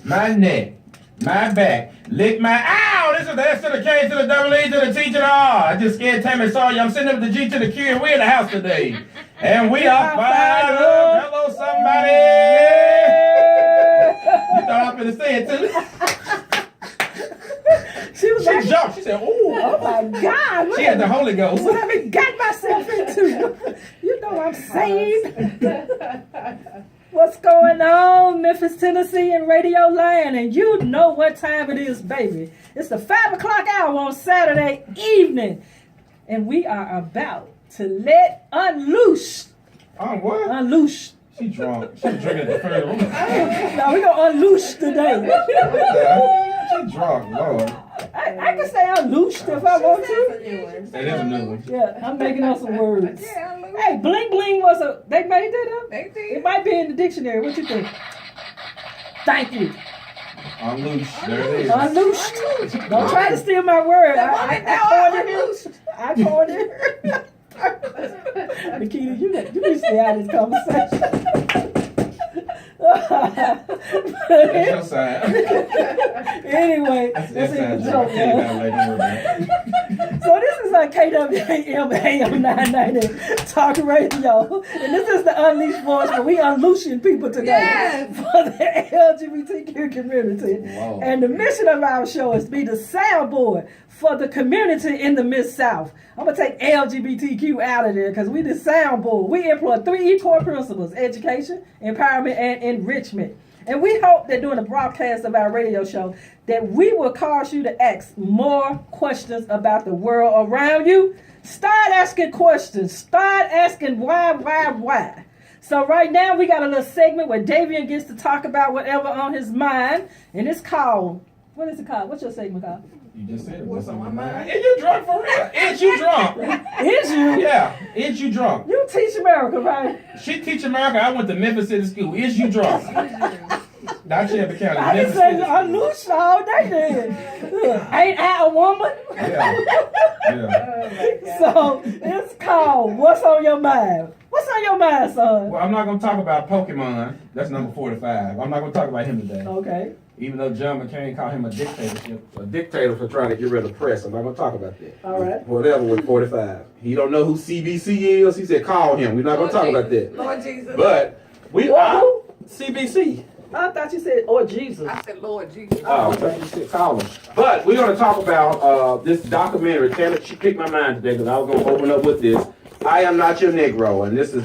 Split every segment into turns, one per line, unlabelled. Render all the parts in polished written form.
my neck, my back, lick my ow. This is the S to the K to the double E to the T to the R. I just scared Tammy saw you. I'm sitting up with the G to the Q, and we're in the house today. And we are fired up. Hello, somebody. You thought I was going to say it too?
She
jumped. She said, "Ooh,
oh my God."
She had the Holy Ghost.
What have I got myself into? You know I'm saved. What's going on, Memphis, Tennessee, and Radio Land? And you know what time it is, baby. It's the 5 o'clock hour on Saturday evening. And we are about to let unloose.
What?
Unloose.
She drunk. She was drinking at the third room.
No, we're going to unloose today.
She drunk, Lord.
I can say unloosed if I want to.
That is a new one.
Yeah, I'm making up some words.
Yeah,
Hey, bling bling was a. They made that up?
they did.
It might be in the dictionary. What you think? Thank you.
Unloosed. There it is.
Unloosed. Don't try to steal my word. I coined it. Nikita, you need to stay out of this conversation.
That's your side.
Anyway,
That's
that's
your
a
side.
joke, man. So this is like KWAM AM 990 Talk Radio, and this is the Unleashed Voice, where we unleashing people today
Yes.
for the LGBTQ community.
Wow.
And the mission of our show is to be the soundboard for the community in the Mid-South. I'm going to take LGBTQ out of there because we the soundboard. We employ 3 core principles: education, empowerment, and enrichment. And we hope that during the broadcast of our radio show that we will cause you to ask more questions about the world around you. Start asking questions. Start asking why. So right now we got a little segment where Davian gets to talk about whatever on his mind. And it's called, what is it called? What's your segment called?
You just said it. What's on my mind? Is you drunk for real? Is you drunk?
Is you?
Yeah. Is you drunk?
You teach America, right?
She teach America. I went to Memphis City School. Is you drunk? Not Shelby County.
I didn't say unloosed all day then. Ain't I a woman?
Yeah.
Oh my God.
So it's called What's on Your Mind? What's on your mind, son?
Well, I'm not going to talk about Pokemon. That's number 45. I'm not going to talk about him today.
Okay.
Even though John McCain called him a dictator for trying to get rid of the press. I'm not going to talk about that.
All right.
Whatever with 45. He don't know who CBC is. He said call him. We're not going to talk about that.
Lord Jesus.
But we are CBC.
I thought you said, oh, Jesus.
I said, Lord Jesus.
Oh, okay. You said call him. But we're going to talk about this documentary. Taylor, she picked my mind today because I was going to open up with this. I Am Not Your Negro. And this is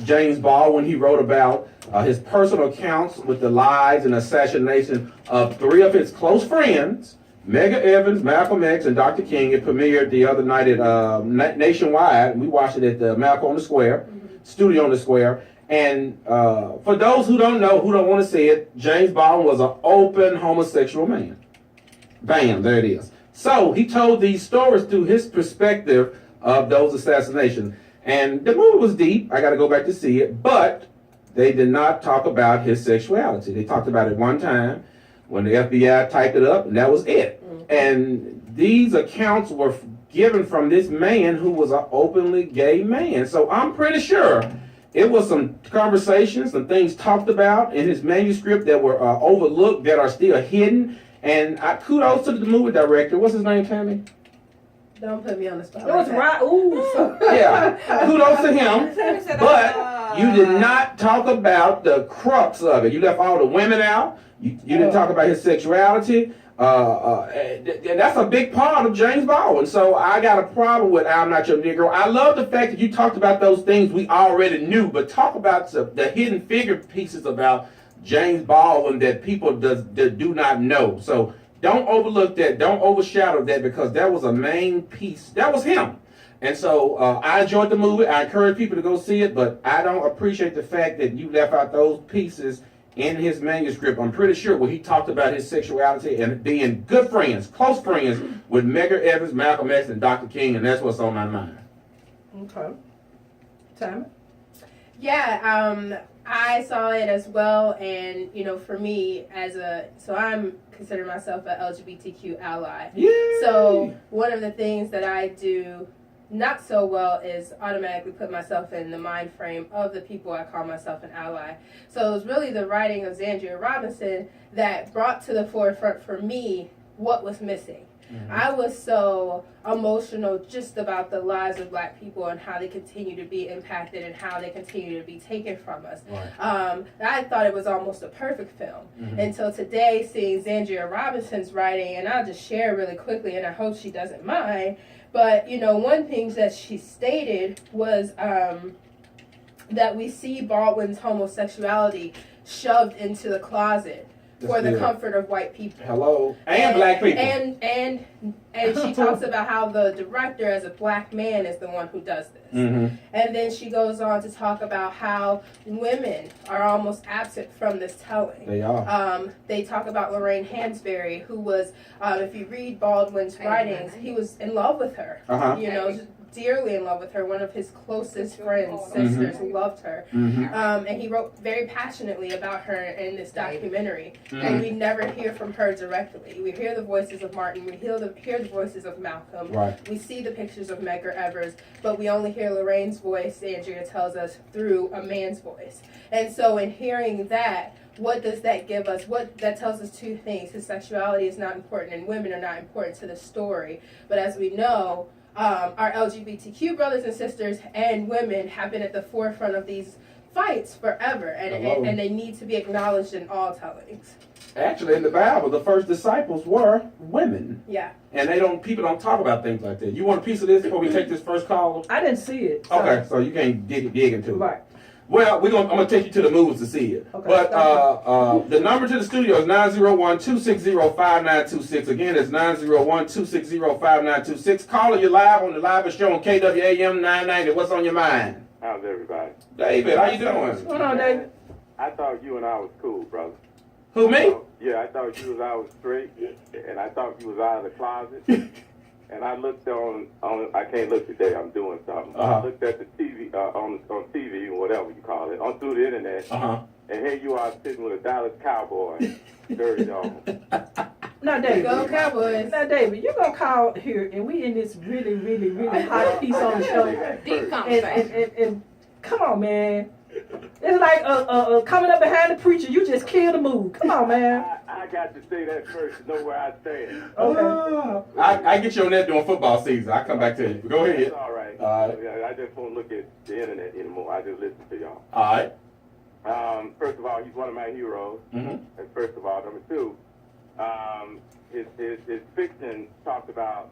James Baldwin. He wrote about his personal accounts with the lies and assassination of 3 of his close friends, Medgar Evers, Malcolm X, and Dr. King. It premiered the other night at Nationwide. We watched it at the Malcolm on the Square, Studio on the Square. And for those who don't know, who don't want to see it, James Baldwin was an open homosexual man. Bam, there it is. So he told these stories through his perspective of those assassinations. And the movie was deep. I got to go back to see it. But they did not talk about his sexuality. They talked about it one time when the FBI typed it up, and that was it. And these accounts were given from this man who was an openly gay man. So I'm pretty sure it was some conversations, some things talked about in his manuscript that were overlooked, that are still hidden. And kudos to the movie director. What's his name, Tammy?
Don't put me on the spot.
It was right. Ooh.
Yeah, kudos to him. But you did not talk about the crux of it. You left all the women out. You didn't talk about his sexuality. And that's a big part of James Baldwin. So I got a problem with I'm Not Your Negro. I love the fact that you talked about those things we already knew, but talk about the hidden figure pieces about James Baldwin that people that do not know. So don't overlook that. Don't overshadow that, because that was a main piece. That was him. And so I enjoyed the movie. I encourage people to go see it, but I don't appreciate the fact that you left out those pieces in his manuscript. I'm pretty sure where he talked about his sexuality and being good friends, close friends with Medgar Evers, Malcolm X, and Dr. King, and that's what's on my mind.
Okay. Time.
Yeah, I saw it as well, and for me so I'm consider myself an LGBTQ ally.
Yay!
So one of the things that I do, not so well is automatically put myself in the mind frame of the people I call myself an ally. So it was really the writing of Zandria Robinson that brought to the forefront for me what was missing. I was so emotional just about the lives of Black people and how they continue to be impacted and how they continue to be taken from us.
Right.
I thought it was almost a perfect film until today, seeing Zandria Robinson's writing, and I'll just share really quickly, and I hope she doesn't mind. But one thing that she stated was that we see Baldwin's homosexuality shoved into the closet for the comfort of white people.
Hello. And Black people.
And she talks about how the director, as a Black man, is the one who does this. And then she goes on to talk about how women are almost absent from this telling.
They are.
They talk about Lorraine Hansberry, who was, if you read Baldwin's writings, he was in love with her. Just dearly in love with her. One of his closest friends, sisters, loved her. And he wrote very passionately about her in this documentary. And we never hear from her directly. We hear the voices of Martin. We hear the voices of Malcolm.
Right.
We see the pictures of Medgar Evers, but we only hear Lorraine's voice, Andrea tells us, through a man's voice. And so in hearing that, what does that give us? That tells us two things. His sexuality is not important and women are not important to the story. But as we know, our LGBTQ brothers and sisters and women have been at the forefront of these fights forever, and they need to be acknowledged in all tellings.
Actually, in the Bible, the first disciples were women.
Yeah.
And people don't talk about things like that. You want a piece of this before we take this first call?
I didn't see it.
Okay, so you can't dig into it.
Right.
Well, I'm gonna take you to the movies to see it.
Okay.
But the number to the studio is 901-260-5926. Again, it's 901-260-5926. Caller, you're live on the live show on KWAM 990. What's on your mind?
How's everybody?
David, how you doing?
What's going on, David?
I thought you and I was cool, brother.
Who, me?
Yeah, I thought you was straight, and I thought you was out of the closet. And I looked on I can't look today, I'm doing something. I looked at the TV, on TV, or whatever you call it, on through the internet. And here you are sitting with a Dallas Cowboy shirt on.
Now, David.
Go Cowboys.
Now, David, you're going to call here, and we in this really, really, really hot piece on the show.
Deep conversation.
And come on, man. It's like coming up behind the preacher. You just killed the mood. Come on, man.
I got to say that first to know where I stand.
Okay.
I get you on that during football season. I'll come back to you. Go ahead.
It's all right.
All
I just won't look at the internet anymore. I just listen to y'all.
All right.
First of all, he's one of my heroes. That's first of all. Number two, his fiction talked about,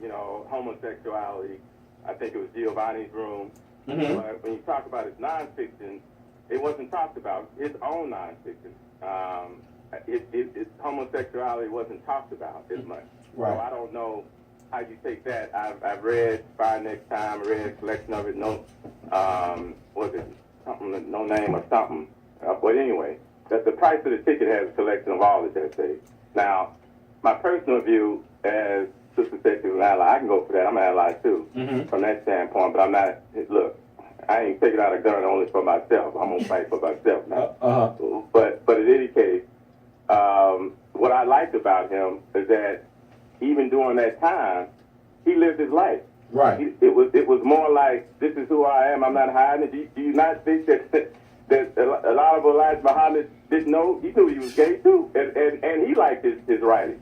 homosexuality. I think it was Giovanni's Room. But when you talk about his nonfiction, it wasn't talked about. His own nonfiction. His homosexuality wasn't talked about as much.
Right.
So I don't know how you take that. I've read Spy Next Time, I read a collection of it. No, was it something? No name or something. But anyway, the price of the ticket has a collection of all his essays. Now, my personal view as Sister Sexual ally, I can go for that. I'm an ally too, from that standpoint. But I'm not. Look, I ain't taking out a gun only for myself. I'm gonna fight for myself now. But in any case, what I liked about him is that even during that time, he lived his life.
Right.
It was more like, this is who I am. I'm not hiding it. Do you not think that a lot of Elijah Muhammad didn't know? He knew he was gay too, and he liked his writing.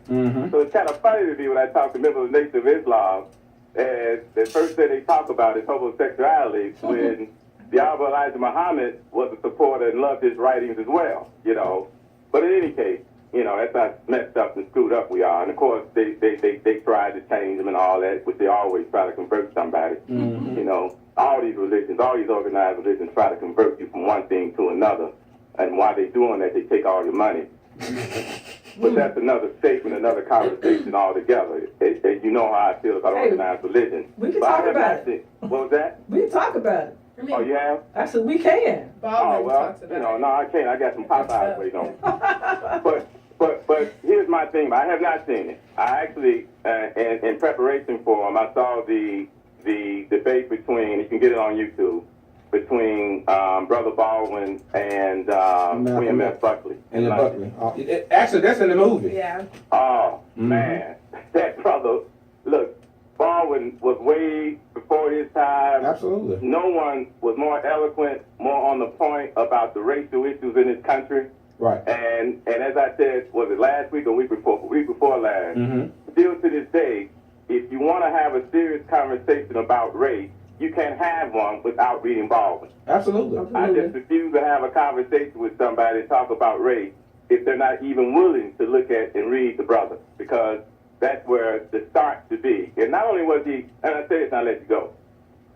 So it's kind of funny to me when I talk to members of the Nation of Islam, and the first thing they talk about is homosexuality, when the Honorable Elijah Muhammad was a supporter and loved his writings as well, But in any case, that's how messed up and screwed up we are. And of course, they tried to change them and all that, which they always try to convert somebody. All these religions, all these organized religions try to convert you from one thing to another. And while they're doing that, they take all your money. But that's another statement, another conversation altogether. And you know how I feel about organized religion.
We can talk about it.
What was that?
We can talk about it.
Oh, you have?
I said we can.
Baldwin talks about it.
No, I can't. I got some Popeyes waiting on. But here's my thing. I have not seen it. I actually, in preparation for him, I saw the debate between, you can get it on YouTube, between Brother Baldwin and William F. Buckley.
And Buckley. Actually, that's in the movie.
Yeah.
Oh, man. That brother, look, Baldwin was way before before his time.
Absolutely.
No one was more eloquent, more on the point about the racial issues in this country.
Right.
And as I said, was it last week or week before last? Still to this day, if you want to have a serious conversation about race, you can't have one without reading Baldwin.
Absolutely.
I just refuse to have a conversation with somebody and talk about race if they're not even willing to look at and read the brother, because that's where the start should be. And not only was he, and I say this and I'll let you go,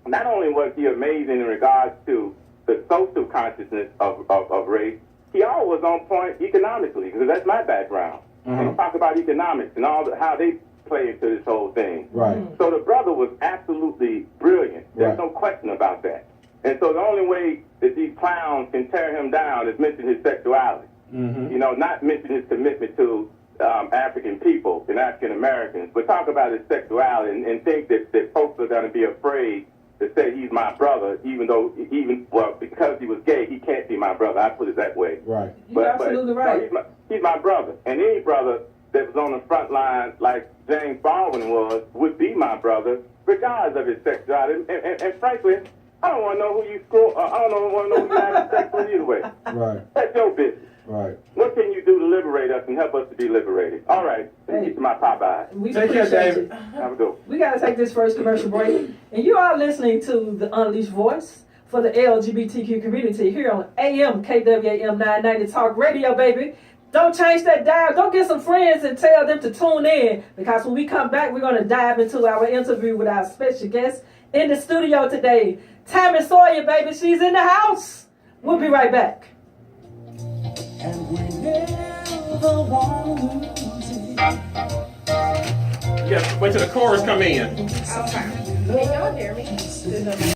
not only was he amazing in regards to the social consciousness of race, he always was on point economically, because that's my background. And talk about economics and how they play into this whole thing.
Right.
So the brother was absolutely brilliant. There's
Right.
no question about that. And so the only way that these clowns can tear him down is mention his sexuality. You know, not mention his commitment to African people and African Americans, but talk about his sexuality and think that folks are going to be afraid to say he's my brother, even though, because he was gay, he can't be my brother. I put it that way.
Right.
You're absolutely right.
No, he's my brother. And any brother that was on the front line, like James Baldwin was, would be my brother, regardless of his sexuality. And frankly, I don't want to know who you I don't want to know who you having sex with either way.
Right.
That's your business.
Right.
What can you do to liberate us and help us to be liberated? All right. Let me get to my Popeye.
We
Take care,
appreciate
David.
you.
Have a good one.
We got to take this first commercial break. And you are listening to the Unleashed Voice for the LGBTQ community here on AM KWAM 990 Talk Radio, baby. Don't change that dial. Go get some friends and tell them to tune in, because when we come back, we're going to dive into our interview with our special guest in the studio today. Tammy Sawyer, baby. She's in the house. We'll be right back.
And we never want to lose it.
Yeah, wait till the chorus come in.
Okay. Can y'all hear me?